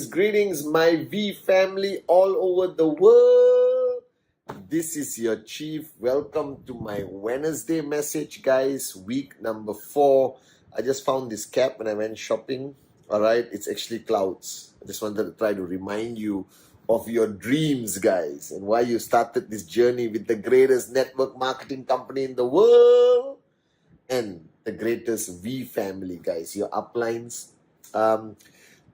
Greetings, my V family all over the world. This is your Chief. Welcome to my Wednesday message, guys. Week number 4. I just found this cap when I went shopping. All right, it's actually clouds. I just wanted to try to remind you of your dreams, guys, and why you started this journey with the greatest network marketing company in the world and the greatest V family, guys. Your uplines.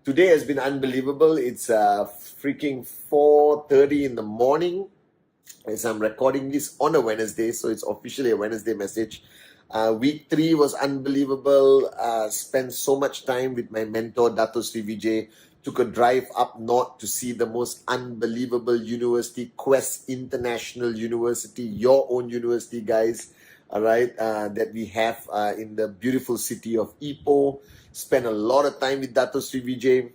Today has been unbelievable. It's freaking 4:30 in the morning as I'm recording this on a Wednesday, so it's officially a Wednesday message. Week 3 was unbelievable. Spent so much time with my mentor, Dato Sri Vijay. Took a drive up north to see the most unbelievable university, Quest International University, your own university, guys. All right, that we have in the beautiful city of Ipoh. Spent a lot of time with Dato Sri Vijay,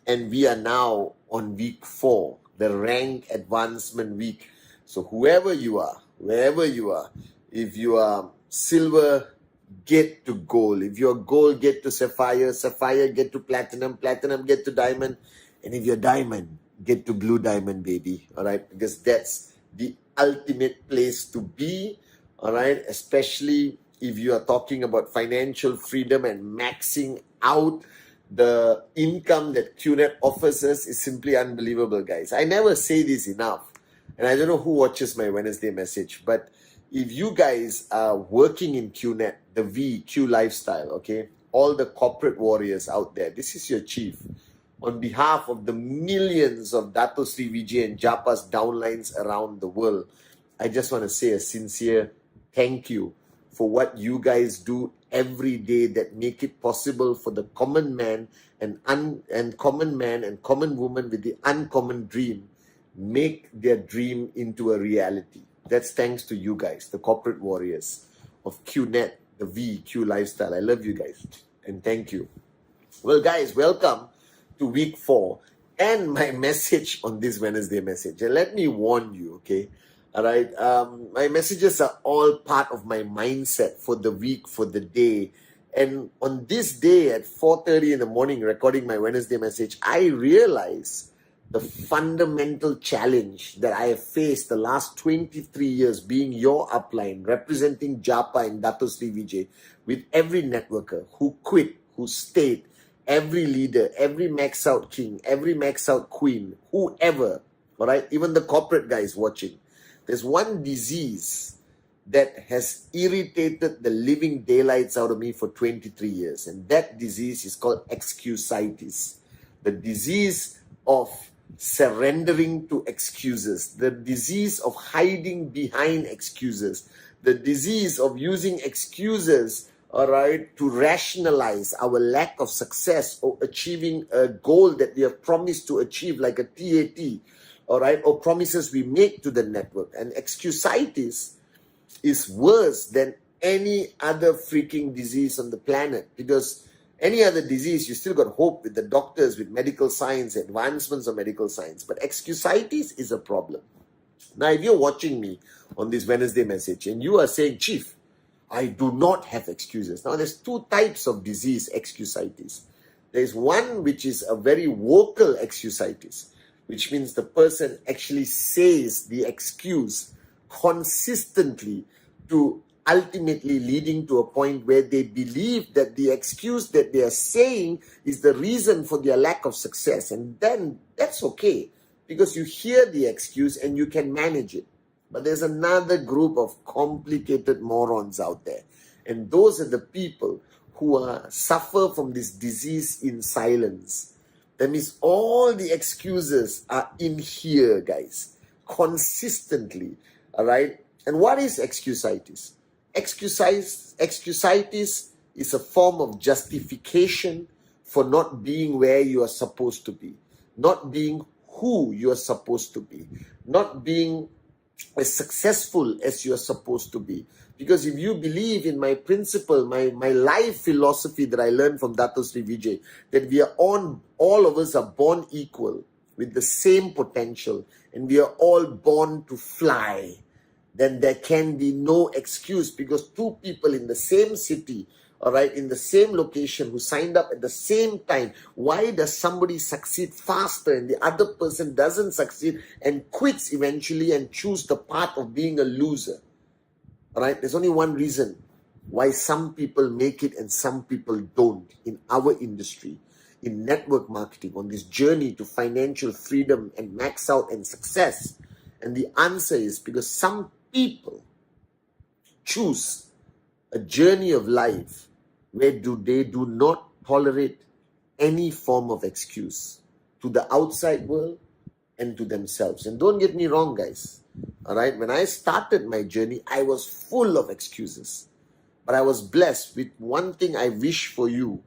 and we are now on week 4, the rank advancement week. So whoever you are, wherever you are, if you are silver, get to gold. If you're gold, get to sapphire, sapphire, get to platinum, platinum, get to diamond, and if you're diamond, get to blue diamond, baby. All right, because that's the ultimate place to be. All right, especially if you are talking about financial freedom and maxing out the income that QNet offers us is simply unbelievable, guys. I never say this enough. And I don't know who watches my Wednesday message, but if you guys are working in QNet, the VQ lifestyle, okay, all the corporate warriors out there, this is your chief. On behalf of the millions of Dato Sri Vijay and Japa's downlines around the world, I just want to say a sincere thank you for what you guys do every day that make it possible for the common man and common woman with the uncommon dream make their dream into a reality. That's thanks to you guys, the corporate warriors of QNet, the VQ lifestyle. I love you guys and thank you. Well, guys, welcome to week 4 and my message on this Wednesday message. And let me warn you, okay? All right, my messages are all part of my mindset for the week, for the day. And on this day at 4:30 in the morning, recording my Wednesday message, I realized the fundamental challenge that I have faced the last 23 years being your upline, representing Japa and Dato Sri Vijay with every networker who quit, who stayed, every leader, every max out king, every max out queen, whoever, all right, even the corporate guys watching. There's one disease that has irritated the living daylights out of me for 23 years. And that disease is called excusitis. The disease of surrendering to excuses. The disease of hiding behind excuses. The disease of using excuses, all right, to rationalize our lack of success or achieving a goal that we have promised to achieve, like a TAT. All right, or promises we make to the network. And excusitis is worse than any other freaking disease on the planet, because any other disease, you still got hope with the doctors, with medical science, advancements of medical science. But excusitis is a problem. Now, if you're watching me on this Wednesday message and you are saying, Chief, I do not have excuses. Now, there's 2 types of disease, excusitis. There's one which is a very vocal excusitis, which means the person actually says the excuse consistently to ultimately leading to a point where they believe that the excuse that they are saying is the reason for their lack of success. And then that's okay, because you hear the excuse and you can manage it. But there's another group of complicated morons out there. And those are the people who suffer from this disease in silence. That means all the excuses are in here, guys, consistently, all right? And what is excusitis? Excusitis is a form of justification for not being where you are supposed to be, not being who you are supposed to be, not being as successful as you are supposed to be. Because if you believe in my principle, my life philosophy that I learned from Dato Sri Vijay, that we are all of us are born equal with the same potential, and we are all born to fly, then there can be no excuse, because two people in the same city, all right, in the same location, who signed up at the same time, why does somebody succeed faster and the other person doesn't succeed and quits eventually and choose the path of being a loser? All right, there's only one reason why some people make it and some people don't in our industry, in network marketing, on this journey to financial freedom and max out and success. And the answer is because some people choose a journey of life where they do not tolerate any form of excuse to the outside world and to themselves. And don't get me wrong, guys. All right, when I started my journey, I was full of excuses. But I was blessed with one thing I wish for you: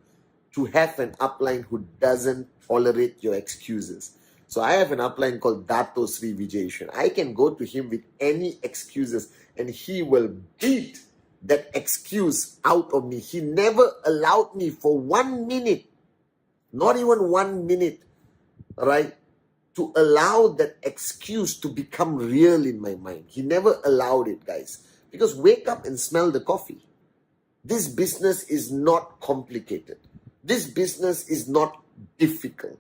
to have an upline who doesn't tolerate your excuses. So I have an upline called Dato Sri Vijay. I can go to him with any excuses and he will beat that excuse out of me. He never allowed me for 1 minute, not even 1 minute, right, to allow that excuse to become real in my mind. He never allowed it, guys. Because wake up and smell the coffee. This business is not complicated. This business is not difficult.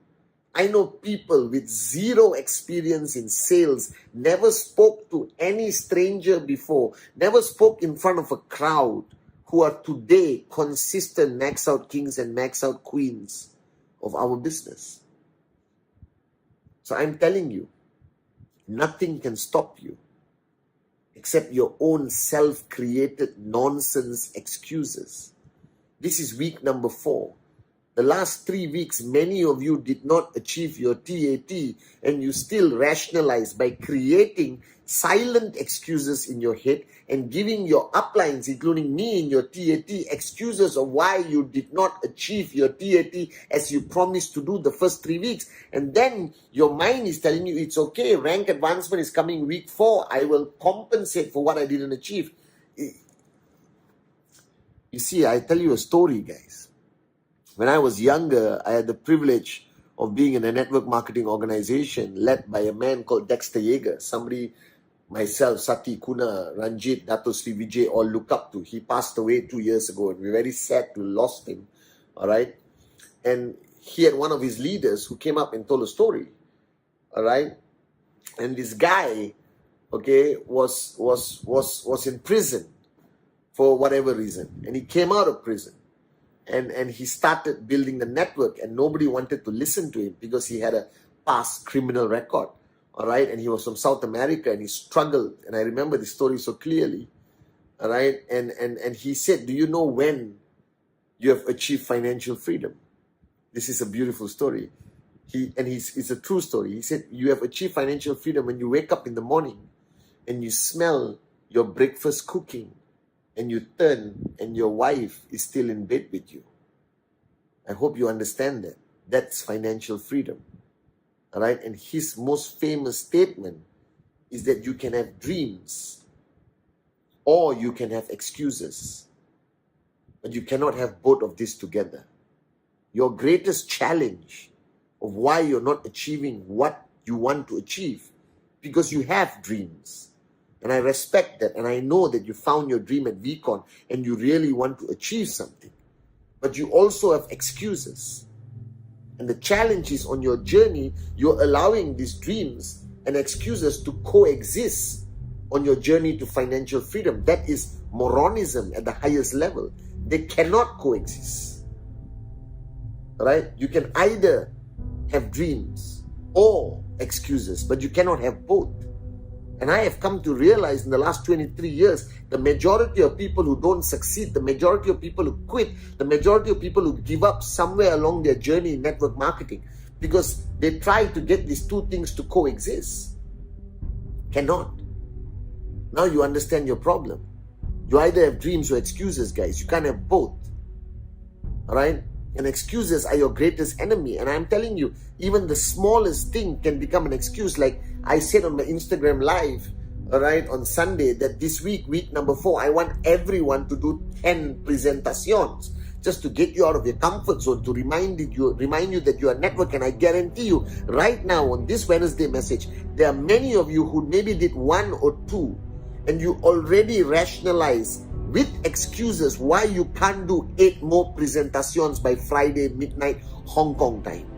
I know people with zero experience in sales, never spoke to any stranger before, never spoke in front of a crowd, who are today consistent max out kings and max out queens of our business. So I'm telling you, nothing can stop you except your own self-created nonsense excuses. This is week number 4. The last 3 weeks, many of you did not achieve your TAT, and you still rationalize by creating silent excuses in your head and giving your uplines, including me in your TAT, excuses of why you did not achieve your TAT as you promised to do the first 3 weeks. And then your mind is telling you, it's okay, rank advancement is coming week 4, I will compensate for what I didn't achieve. You see, I tell you a story, guys. When I was younger, I had the privilege of being in a network marketing organization led by a man called Dexter Yeager, somebody myself, Sati, Kuna, Ranjit, Dato Sri Vijay all look up to. He passed away 2 years ago, and we're very sad to lost him, all right? And he had one of his leaders who came up and told a story, all right? And this guy, okay, was in prison for whatever reason, and he came out of prison. And he started building the network, and nobody wanted to listen to him because he had a past criminal record, all right? And he was from South America, and he struggled. And I remember the story so clearly, all right? And he said, do you know when you have achieved financial freedom? This is a beautiful story. It's a true story. He said, you have achieved financial freedom when you wake up in the morning and you smell your breakfast cooking, and you turn and your wife is still in bed with you. I hope you understand that. That's financial freedom. All right? And his most famous statement is that you can have dreams or you can have excuses, but you cannot have both of these together. Your greatest challenge of why you're not achieving what you want to achieve, because you have dreams. And I respect that, and I know that you found your dream at VCon and you really want to achieve something. But you also have excuses. And the challenge is, on your journey, you're allowing these dreams and excuses to coexist on your journey to financial freedom. That is moronism at the highest level. They cannot coexist. Right? You can either have dreams or excuses, but you cannot have both. And I have come to realize in the last 23 years, the majority of people who don't succeed, the majority of people who quit, the majority of people who give up somewhere along their journey in network marketing, because they try to get these two things to coexist. Cannot. Now you understand your problem. You either have dreams or excuses, guys. You can't have both. Alright? And excuses are your greatest enemy. And I'm telling you, even the smallest thing can become an excuse. Like I said on my Instagram live, alright, on Sunday, that this week number 4, I want everyone to do 10 presentations. Just to get you out of your comfort zone, to remind you that you are network. And I guarantee you, right now on this Wednesday message, there are many of you who maybe did 1 or 2, and you already rationalize with excuses why you can't do 8 more presentations by Friday midnight Hong Kong time.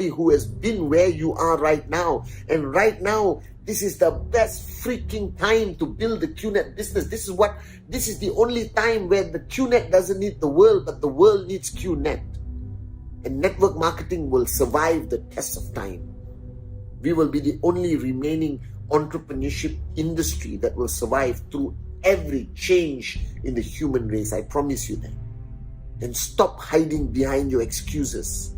Who has been where you are right now. And right now, this is the best freaking time to build the QNet business. This is the only time where the QNet doesn't need the world, but the world needs QNet. And network marketing will survive the test of time. We will be the only remaining entrepreneurship industry that will survive through every change in the human race. I promise you that. And stop hiding behind your excuses.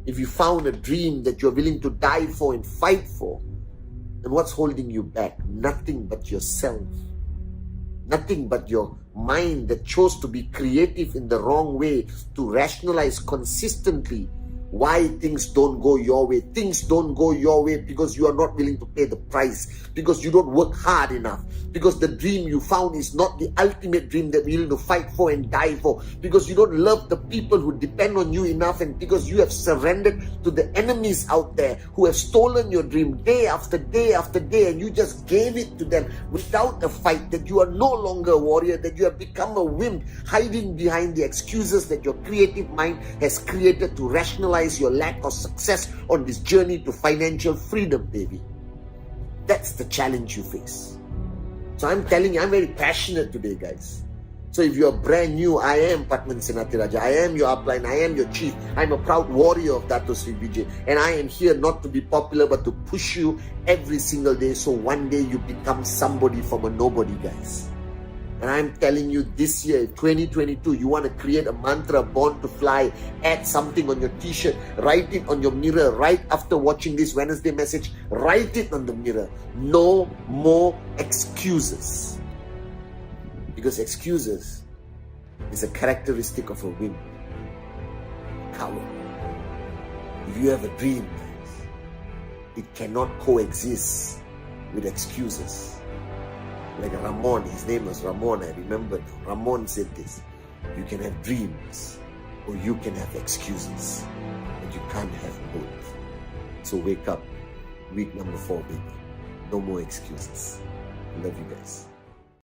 If you found a dream that you're willing to die for and fight for, then what's holding you back? Nothing but yourself. Nothing but your mind that chose to be creative in the wrong way, to rationalize consistently why things don't go your way. Things don't go your way because you are not willing to pay the price, because you don't work hard enough, because the dream you found is not the ultimate dream that you're willing to fight for and die for, because you don't love the people who depend on you enough, and because you have surrendered to the enemies out there who have stolen your dream day after day after day, and you just gave it to them without a fight, that you are no longer a warrior, that you have become a wimp hiding behind the excuses that your creative mind has created to rationalize your lack of success on this journey to financial freedom, baby. That's the challenge you face. So I'm telling you, I'm very passionate today, guys. So if you're brand new, I am Patman Senatiraja. I am your upline. I am your chief. I'm a proud warrior of Dato Sri Vijay. And I am here not to be popular, but to push you every single day, so one day you become somebody from a nobody, guys. And I'm telling you, this year, 2022, you want to create a mantra, born to fly, add something on your t-shirt, write it on your mirror, right after watching this Wednesday message, write it on the mirror. No more excuses. Because excuses is a characteristic of a wimp, coward. If you have a dream, guys, it cannot coexist with excuses. Like Ramon, his name was Ramon, I remember now. Ramon said this: you can have dreams or you can have excuses, but you can't have both. So wake up. Week number 4, baby. No more excuses. Love you guys.